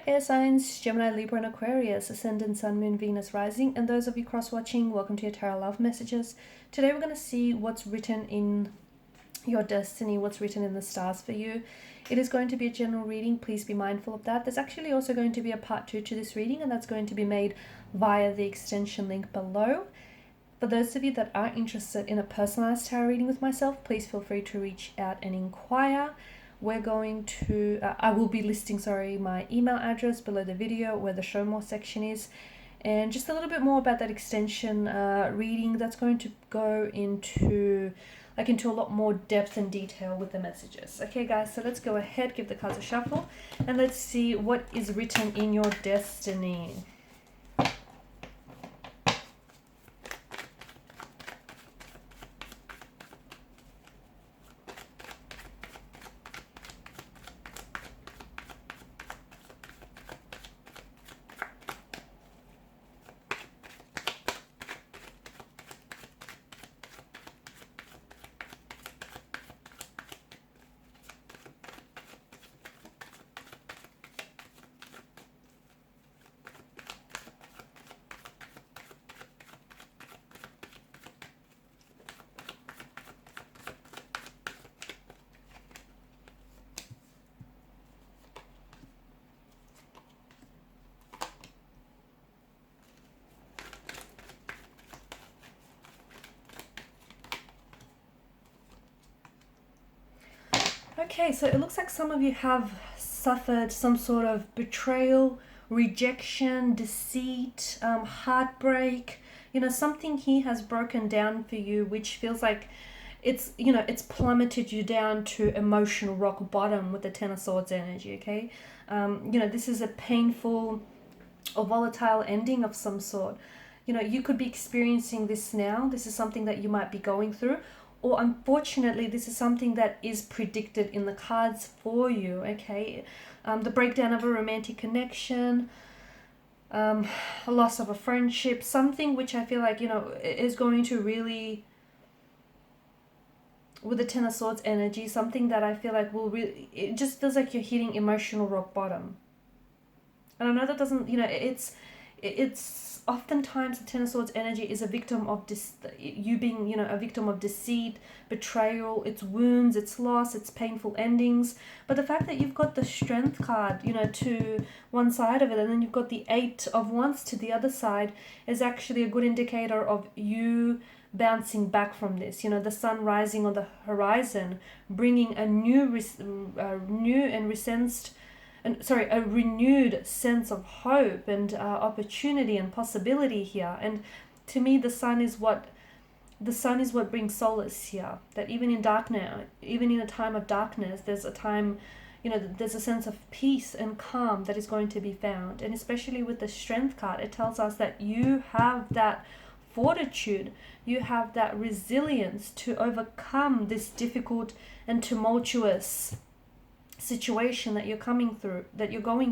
air signs, Gemini, Libra and Aquarius, Ascendant, Sun, Moon, Venus, Rising, and those of you cross-watching, welcome to your Tarot Love Messages. Today we're going to see what's written in your destiny, what's written in the stars for you. It is going to be a general reading, please be mindful of that. There's actually also going to be a part 2 to this reading, and that's going to be made via the extension link below. For those of you that are interested in a personalized tarot reading with myself, please feel free to reach out and inquire. We're going to, I will be listing, my email address below the video where the show more section is. And just a little bit more about that extension reading that's going to go into a lot more depth and detail with the messages. Okay guys, so let's go ahead, give the cards a shuffle, and let's see what is written in your destiny. Okay, so it looks like some of you have suffered some sort of betrayal, rejection, deceit, heartbreak. Something here has broken down for you, which feels like it's plummeted you down to emotional rock bottom with the Ten of Swords energy, okay? This is a painful or volatile ending of some sort. You could be experiencing this now. This is something that you might be going through. Or unfortunately, this is something that is predicted in the cards for you, okay? The breakdown of a romantic connection, a loss of a friendship, something which I feel like, is going to really, with the Ten of Swords energy, something that I feel like will really, it just feels like you're hitting emotional rock bottom. And I know that doesn't, it's oftentimes the Ten of Swords energy is a victim of you being, a victim of deceit, betrayal, it's wounds, it's loss, it's painful endings. But the fact that you've got the Strength card, to one side of it, and then you've got the Eight of Wands to the other side, is actually a good indicator of you bouncing back from this. The sun rising on the horizon, bringing a a renewed sense of hope and opportunity and possibility here. And to me, the sun is what brings solace here. That even in a time of darkness, there's a time, there's a sense of peace and calm that is going to be found. And especially with the Strength card, it tells us that you have that fortitude, you have that resilience to overcome this difficult and tumultuous situation that you're going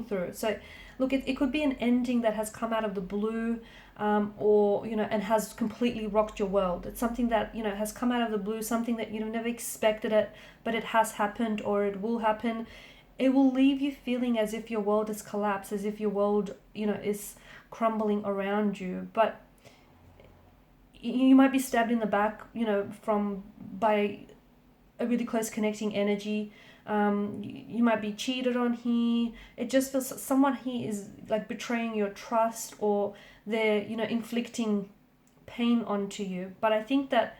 through. So look, it could be an ending that has come out of the blue, or and has completely rocked your world. It's something that has come out of the blue, something that never expected it, but it has happened, or it will happen. It will leave you feeling as if your world has collapsed, as if your world is crumbling around you. But you might be stabbed in the back by a really close connecting energy. You might be cheated on here. It just feels someone here is like betraying your trust, or they're inflicting pain onto you. But I think that,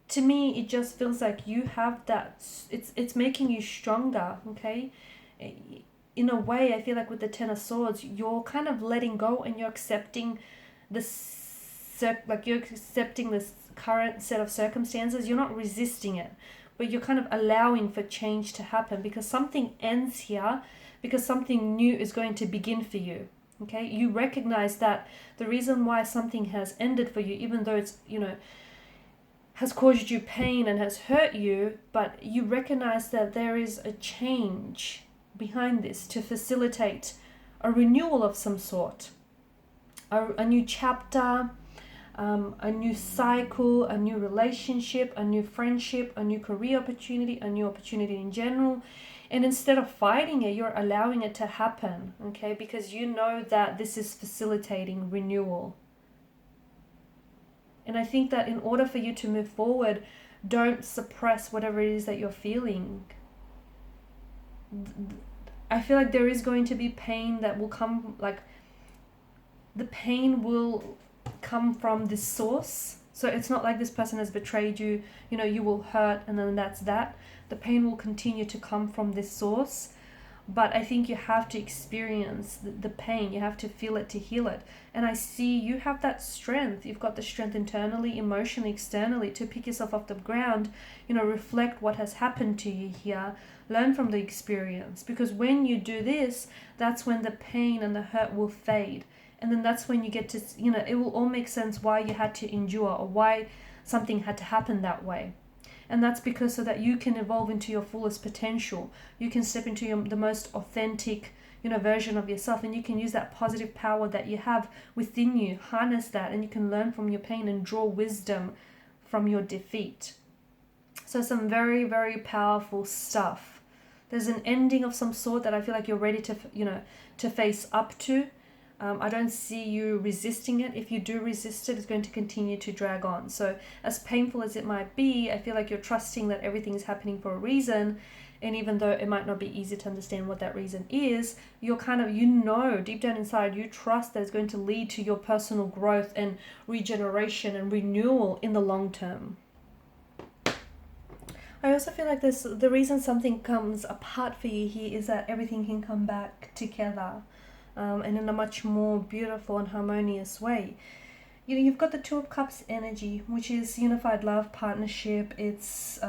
to me, it just feels like you have that, it's making you stronger, okay? In a way, I feel like with the Ten of Swords, you're kind of letting go, and you're accepting this current set of circumstances. You're not resisting it, but you're kind of allowing for change to happen, because something ends here, because something new is going to begin for you. Okay, you recognize that the reason why something has ended for you, even though it's has caused you pain and has hurt you, but you recognize that there is a change behind this to facilitate a renewal of some sort, a new chapter, a new cycle, a new relationship, a new friendship, a new career opportunity, a new opportunity in general. And instead of fighting it, you're allowing it to happen, okay? Because you know that this is facilitating renewal. And I think that in order for you to move forward, don't suppress whatever it is that you're feeling. I feel like there is going to be pain that will come, like the pain will come from this source. So it's not like this person has betrayed you, you know, you will hurt and then that's that. The pain will continue to come from this source. But I think you have to experience the pain. You have to feel it to heal it. And I see you have that strength. You've got the strength internally, emotionally, externally to pick yourself off the ground, you know, reflect what has happened to you here, learn from the experience. Because when you do this, that's when the pain and the hurt will fade. And then that's when you get to, you know, it will all make sense why you had to endure or why something had to happen that way. And that's because so that you can evolve into your fullest potential. You can step into the most authentic, you know, version of yourself, and you can use that positive power that you have within you, harness that, and you can learn from your pain and draw wisdom from your defeat. So some very, very powerful stuff. There's an ending of some sort that I feel like you're ready to, you know, to face up to. I don't see you resisting it. If you do resist it, it's going to continue to drag on. So as painful as it might be, I feel like you're trusting that everything is happening for a reason. And even though it might not be easy to understand what that reason is, you're kind of, you know, deep down inside, you trust that it's going to lead to your personal growth and regeneration and renewal in the long term. I also feel like the reason something comes apart for you here is that everything can come back together. And in a much more beautiful and harmonious way. You know, you've got the Two of Cups energy, which is unified love, partnership. It's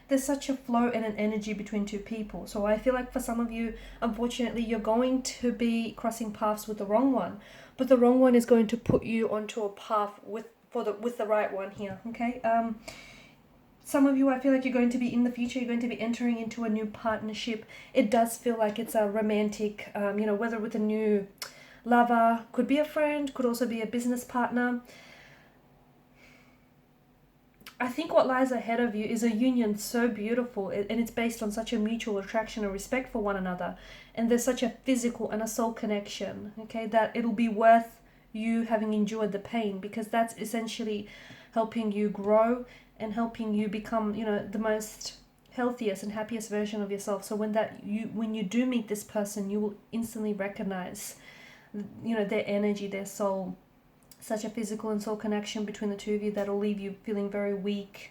there's such a flow and an energy between two people. So I feel like for some of you, unfortunately, you're going to be crossing paths with the wrong one, but the wrong one is going to put you onto a path with the right one here. Okay. Some of you, I feel like you're going to be in the future, you're going to be entering into a new partnership. It does feel like it's a romantic, you know, whether with a new lover, could be a friend, could also be a business partner. I think what lies ahead of you is a union so beautiful, and it's based on such a mutual attraction and respect for one another. And there's such a physical and a soul connection, okay, that it'll be worth you having endured the pain, because that's essentially helping you grow and helping you become, you know, the most healthiest and happiest version of yourself. So when you do meet this person, you will instantly recognize, you know, their energy, their soul. Such a physical and soul connection between the two of you that'll leave you feeling very weak.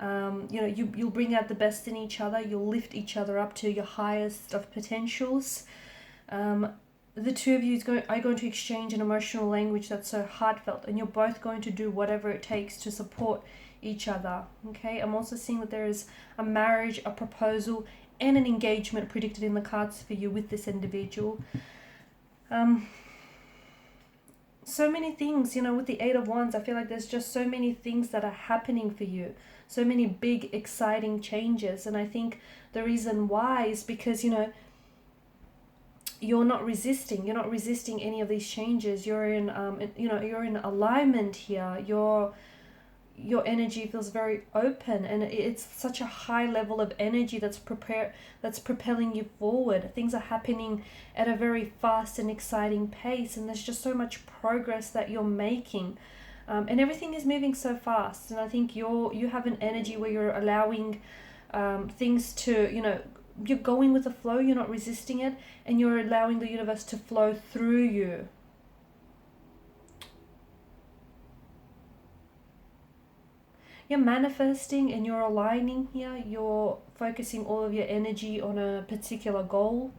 You know, you'll bring out the best in each other. You'll lift each other up to your highest of potentials. The two of you are going to exchange an emotional language that's so heartfelt, and you're both going to do whatever it takes to support each other. Okay, I'm also seeing that there is a marriage, a proposal, and an engagement predicted in the cards for you with this individual. So many things, you know, with the Eight of Wands, I feel like there's just so many things that are happening for you. So many big, exciting changes. And I think the reason why is because, you know, you're not resisting. You're not resisting any of these changes. You're in, you know, you're in alignment here. Your energy feels very open, and it's such a high level of energy that's propelling you forward. Things are happening at a very fast and exciting pace, and there's just so much progress that you're making, and everything is moving so fast. And I think you have an energy where you're allowing things to, you know, you're going with the flow, you're not resisting it, and you're allowing the universe to flow through you. You're manifesting and you're aligning here. You're focusing all of your energy on a particular goal.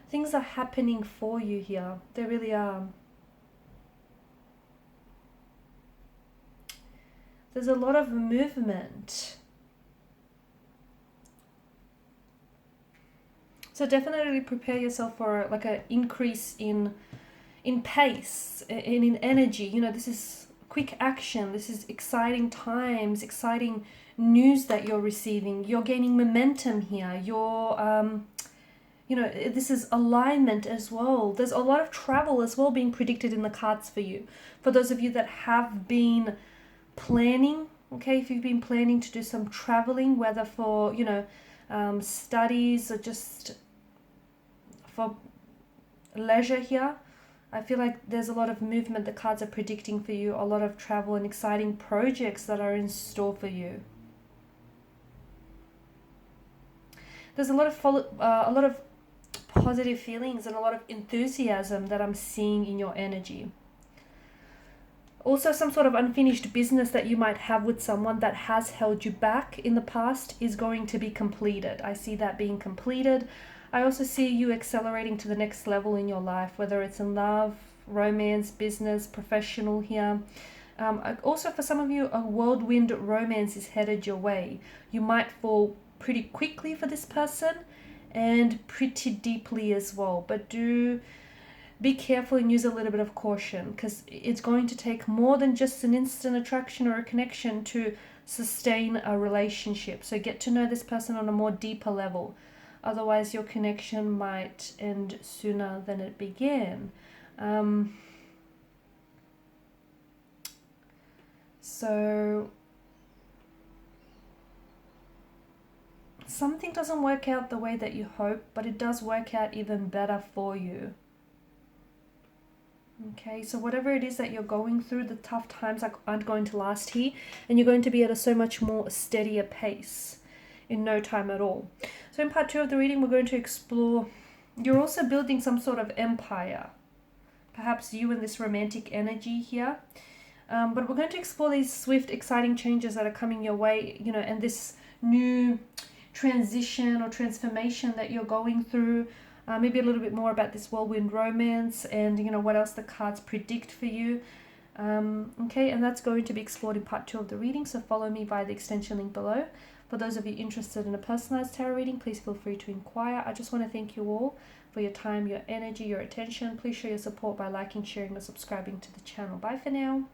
Things are happening for you here. They really are. There's a lot of movement. So definitely prepare yourself for like an increase in pace and in energy. You know, this is quick action. This is exciting times, exciting news that you're receiving. You're gaining momentum here. You're you know, this is alignment as well. There's a lot of travel as well being predicted in the cards for you. For those of you that have been planning, okay, if you've been planning to do some traveling, whether for, you know, studies or just for leisure here, I feel like there's a lot of movement the cards are predicting for you, a lot of travel and exciting projects that are in store for you. There's a lot of positive feelings and a lot of enthusiasm that I'm seeing in your energy. Also, some sort of unfinished business that you might have with someone that has held you back in the past is going to be completed. I see that being completed. I also see you accelerating to the next level in your life, whether it's in love, romance, business, professional here. Also, for some of you, a whirlwind romance is headed your way. You might fall pretty quickly for this person and pretty deeply as well. But do be careful and use a little bit of caution, because it's going to take more than just an instant attraction or a connection to sustain a relationship. So get to know this person on a more deeper level. Otherwise, your connection might end sooner than it began. So something doesn't work out the way that you hope, but it does work out even better for you. Okay, so whatever it is that you're going through, the tough times aren't going to last here, and you're going to be at a so much more steadier pace in no time at all. So in part 2 of the reading, we're going to explore, you're also building some sort of empire. Perhaps you and this romantic energy here. But we're going to explore these swift, exciting changes that are coming your way, you know, and this new transition or transformation that you're going through. Maybe a little bit more about this whirlwind romance and, you know, what else the cards predict for you. Okay, and that's going to be explored in part 2 of the reading, so follow me via the extension link below. For those of you interested in a personalized tarot reading, please feel free to inquire. I just want to thank you all for your time, your energy, your attention. Please show your support by liking, sharing, or subscribing to the channel. Bye for now.